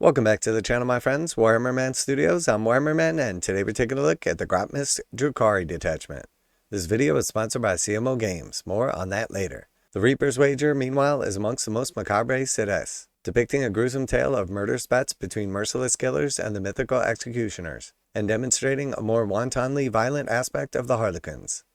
Welcome back to the channel, my friends. Warhammer Man Studios. I'm Warhammer Man, and today we're taking a look at the Grotmas DRUKHARI detachment. This video is sponsored by CMO Games. More on that later. The Reaper's Wager, meanwhile, is amongst the most macabre slittaz, depicting a gruesome tale of murderous bets between merciless killers and the mythical executioners, and demonstrating a more wantonly violent aspect of the harlequins.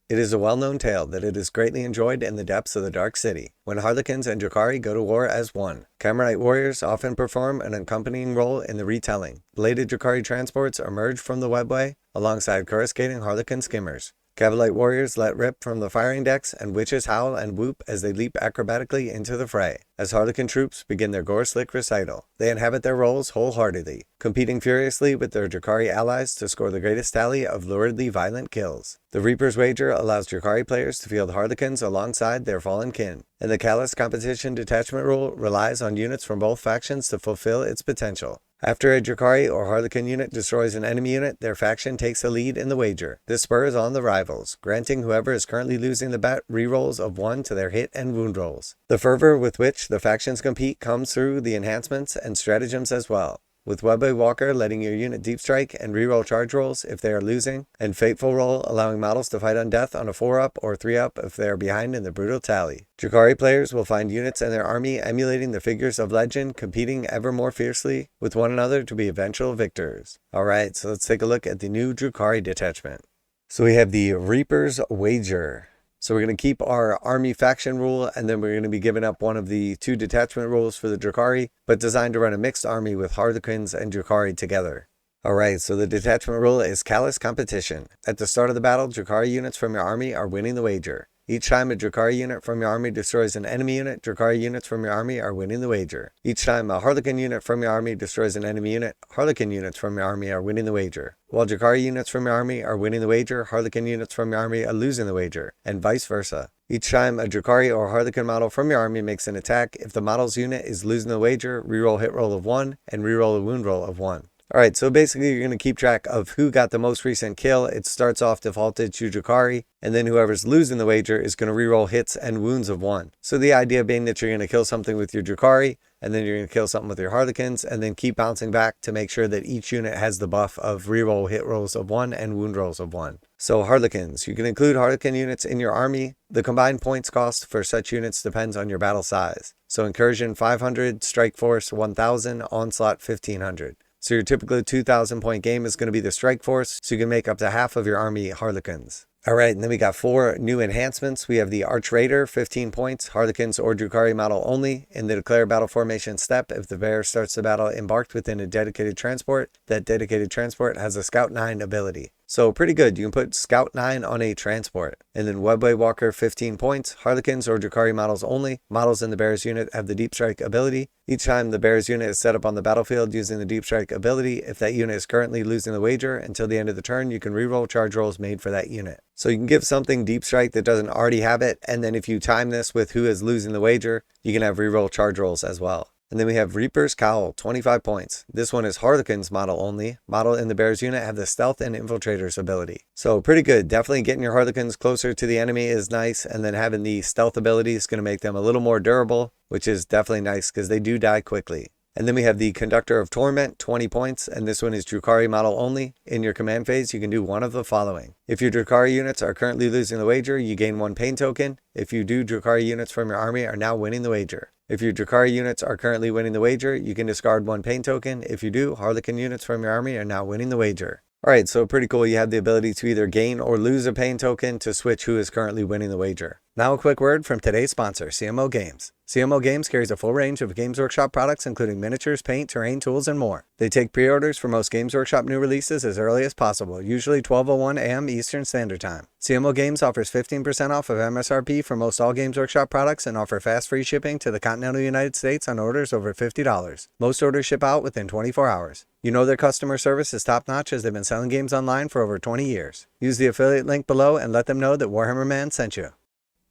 It is a well-known tale that it is greatly enjoyed in the depths of the Dark City, when harlequins and DRUKHARI go to war as one. Camerite warriors often perform an accompanying role in the retelling. Bladed DRUKHARI transports emerge from the webway, alongside coruscating harlequin skimmers. Cavalite warriors let rip from the firing decks, and witches howl and whoop as they leap acrobatically into the fray. As harlequin troops begin their gore-slick recital, they inhabit their roles wholeheartedly, competing furiously with their DRUKHARI allies to score the greatest tally of luridly violent kills. The Reaper's Wager allows DRUKHARI players to field harlequins alongside their fallen kin, and the callous competition detachment rule relies on units from both factions to fulfill its potential. After a DRUKHARI or harlequin unit destroys an enemy unit, their faction takes the lead in the wager. This spurs on the rivals, granting whoever is currently losing the bet rerolls of 1 to their hit and wound rolls. The fervor with which the factions compete comes through the enhancements and stratagems as well, with Webway Walker letting your unit deep strike and reroll charge rolls if they are losing, and Fateful Roll allowing models to fight on death on a 4-up or 3-up if they are behind in the brutal tally. DRUKHARI players will find units in their army emulating the figures of legend, competing ever more fiercely with one another to be eventual victors. Alright, so let's take a look at the new DRUKHARI detachment. So we have the Reaper's Wager. So we're going to keep our army faction rule, and then we're going to be giving up one of the 2 detachment rules for the DRUKHARI, but designed to run a mixed army with harlequins and DRUKHARI together. Alright, so the detachment rule is callous competition. At the start of the battle, DRUKHARI units from your army are winning the wager. Each time a DRUKHARI unit from your army destroys an enemy unit, DRUKHARI units from your army are winning the wager. Each time a harlequin unit from your army destroys an enemy unit, harlequin units from your army are winning the wager. While DRUKHARI units from your army are winning the wager, harlequin units from your army are losing the wager, and vice versa. Each time a DRUKHARI or harlequin model from your army makes an attack, if the model's unit is losing the wager, reroll hit roll of 1 and reroll a wound roll of 1. Alright, so basically you're going to keep track of who got the most recent kill. It starts off defaulted to DRUKHARI, and then whoever's losing the wager is going to reroll hits and wounds of 1. So the idea being that you're going to kill something with your DRUKHARI, and then you're going to kill something with your harlequins, and then keep bouncing back to make sure that each unit has the buff of reroll hit rolls of 1 and wound rolls of 1. So harlequins, you can include harlequin units in your army. The combined points cost for such units depends on your battle size. So incursion 500, strike force 1000, onslaught 1500. So your typical 2,000 point game is going to be the strike force, so you can make up to half of your army harlequins. Alright, and then we got 4 new enhancements. We have the Arch Raider, 15 points, harlequins or DRUKHARI model only. In the declare battle formation step, if the bearer starts the battle embarked within a dedicated transport, that dedicated transport has a Scout 9 ability. So pretty good, you can put Scout 9 on a transport. And then Webway Walker, 15 points, harlequins or DRUKHARI models only. Models in the bearer's unit have the deep strike ability. Each time the bearer's unit is set up on the battlefield using the deep strike ability, if that unit is currently losing the wager until the end of the turn, you can reroll charge rolls made for that unit. So you can give something deep strike that doesn't already have it, and then if you time this with who is losing the wager, you can have reroll charge rolls as well. And then we have Reaper's Cowl, 25 points. This one is harlequins model only. Model in the bearer's unit have the stealth and infiltrators ability. So pretty good. Definitely getting your harlequins closer to the enemy is nice, and then having the stealth ability is going to make them a little more durable, which is definitely nice because they do die quickly. And then we have the Conductor of Torment, 20 points, and this one is DRUKHARI model only. In your command phase, you can do one of the following. If your DRUKHARI units are currently losing the wager, you gain 1 pain token. If you do, DRUKHARI units from your army are now winning the wager. If your DRUKHARI units are currently winning the wager, you can discard 1 pain token. If you do, harlequin units from your army are now winning the wager. Alright, so pretty cool. You have the ability to either gain or lose a pain token to switch who is currently winning the wager. Now a quick word from today's sponsor, CMO Games. CMO Games carries a full range of Games Workshop products including miniatures, paint, terrain, tools, and more. They take pre-orders for most Games Workshop new releases as early as possible, usually 12:01 a.m. Eastern Standard Time. CMO Games offers 15% off of MSRP for most all Games Workshop products and offer fast free shipping to the continental United States on orders over $50. Most orders ship out within 24 hours. You know their customer service is top-notch as they've been selling games online for over 20 years. Use the affiliate link below and let them know that Warhammer Man sent you.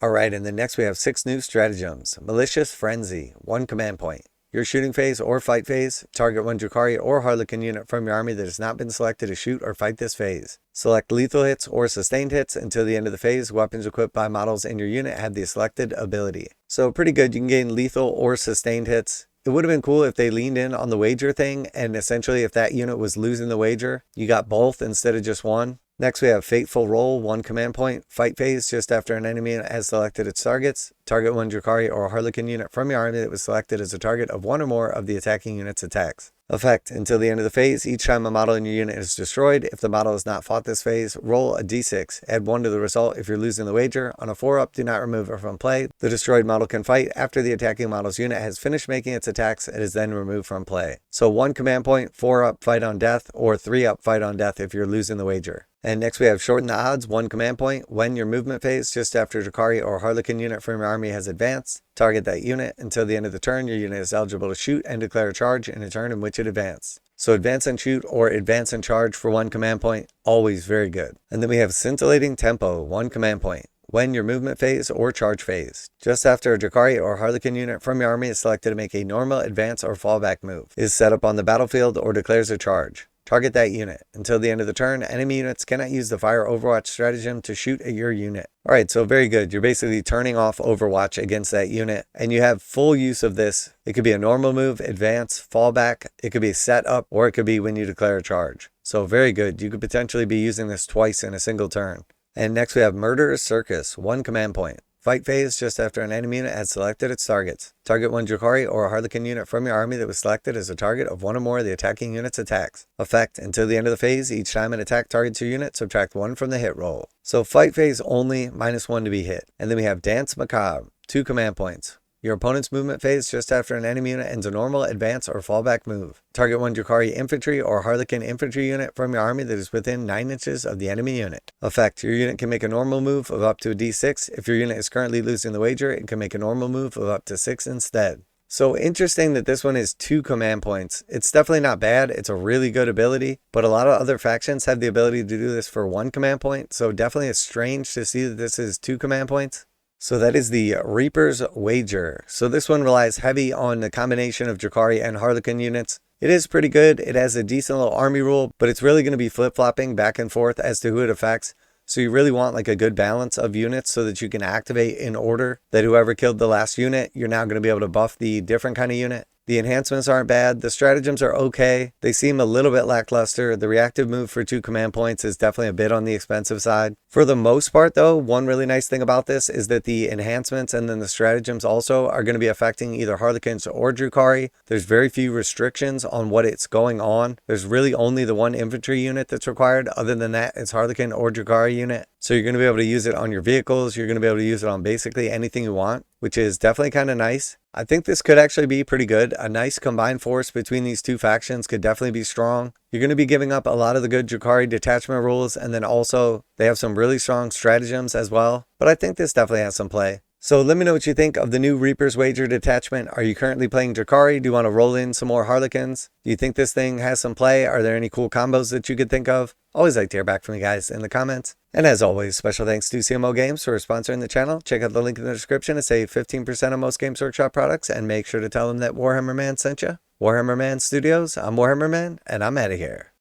Alright, and then next we have 6 new stratagems. Malicious Frenzy, 1 command point. Your shooting phase or fight phase, target 1 DRUKHARI or harlequin unit from your army that has not been selected to shoot or fight this phase. Select lethal hits or sustained hits until the end of the phase. Weapons equipped by models in your unit have the selected ability. So pretty good, you can gain lethal or sustained hits. It would have been cool if they leaned in on the wager thing, and essentially if that unit was losing the wager, you got both instead of just one. Next we have Fateful Roll, 1 command point, fight phase just after an enemy unit has selected its targets. Target 1 DRUKHARI or harlequin unit from your army that was selected as a target of 1 or more of the attacking unit's attacks. Effect: until the end of the phase, each time a model in your unit is destroyed, if the model has not fought this phase, roll a d6. Add 1 to the result if you're losing the wager. On a 4-up, do not remove it from play. The destroyed model can fight after the attacking model's unit has finished making its attacks and is then removed from play. So 1 command point, 4-up, fight on death, or 3-up, fight on death if you're losing the wager. And next we have Shorten the Odds, 1 command point. When your movement phase, just after DRUKHARI or harlequin unit from your army has advanced, target that unit. Until the end of the turn, your unit is eligible to shoot and declare a charge in a turn in which it advanced. So advance and shoot or advance and charge for 1 command point, always very good. And then we have Scintillating Tempo, 1 command point. When your movement phase or charge phase, just after a DRUKHARI or harlequin unit from your army is selected to make a normal, advance, or fallback move, is set up on the battlefield or declares a charge. Target that unit. Until the end of the turn, enemy units cannot use the Fire Overwatch stratagem to shoot at your unit. Alright, so very good. You're basically turning off Overwatch against that unit, and you have full use of this. It could be a normal move, advance, fallback, it could be a setup, or it could be when you declare a charge. So very good. You could potentially be using this twice in a single turn. And next we have Murderous Circus, 1 command point. Fight phase just after an enemy unit has selected its targets. Target 1 DRUKHARI or a harlequin unit from your army that was selected as a target of 1 or more of the attacking unit's attacks. Effect: until the end of the phase, each time an attack targets your unit, subtract 1 from the hit roll. So fight phase only, -1 to be hit. And then we have Dance Macabre, 2 command points. Your opponent's movement phase just after an enemy unit ends a normal, advance, or fallback move. Target 1 DRUKHARI infantry or harlequin infantry unit from your army that is within 9 inches of the enemy unit. Effect: your unit can make a normal move of up to a d6. If your unit is currently losing the wager, it can make a normal move of up to 6 instead. So interesting that this one is 2 command points. It's definitely not bad. It's a really good ability, but a lot of other factions have the ability to do this for 1 command point. So definitely it's strange to see that this is 2 command points. So that is the Reaper's Wager. So this one relies heavy on the combination of DRUKHARI and harlequin units. It is pretty good. It has a decent little army rule, but it's really going to be flip-flopping back and forth as to who it affects. So you really want like a good balance of units so that you can activate in order that whoever killed the last unit, you're now going to be able to buff the different kind of unit. The enhancements aren't bad. The stratagems are okay. They seem a little bit lackluster. The reactive move for 2 command points is definitely a bit on the expensive side. For the most part though, one really nice thing about this is that the enhancements and then the stratagems also are going to be affecting either harlequins or DRUKHARI. There's very few restrictions on what it's going on. There's really only the 1 infantry unit that's required. Other than that, it's harlequin or DRUKHARI unit. So you're going to be able to use it on your vehicles. You're going to be able to use it on basically anything you want, which is definitely kind of nice. I think this could actually be pretty good. A nice combined force between these 2 factions could definitely be strong. You're going to be giving up a lot of the good DRUKHARI detachment rules, and then also they have some really strong stratagems as well. But I think this definitely has some play. So let me know what you think of the new Reaper's Wager detachment. Are you currently playing DRUKHARI? Do you want to roll in some more harlequins? Do you think this thing has some play? Are there any cool combos that you could think of? Always like to hear back from you guys in the comments. And as always, special thanks to CMO Games for sponsoring the channel. Check out the link in the description to save 15% on most Games Workshop products, and make sure to tell them that Warhammer Man sent you. Warhammer Man Studios, I'm Warhammer Man, and I'm out of here.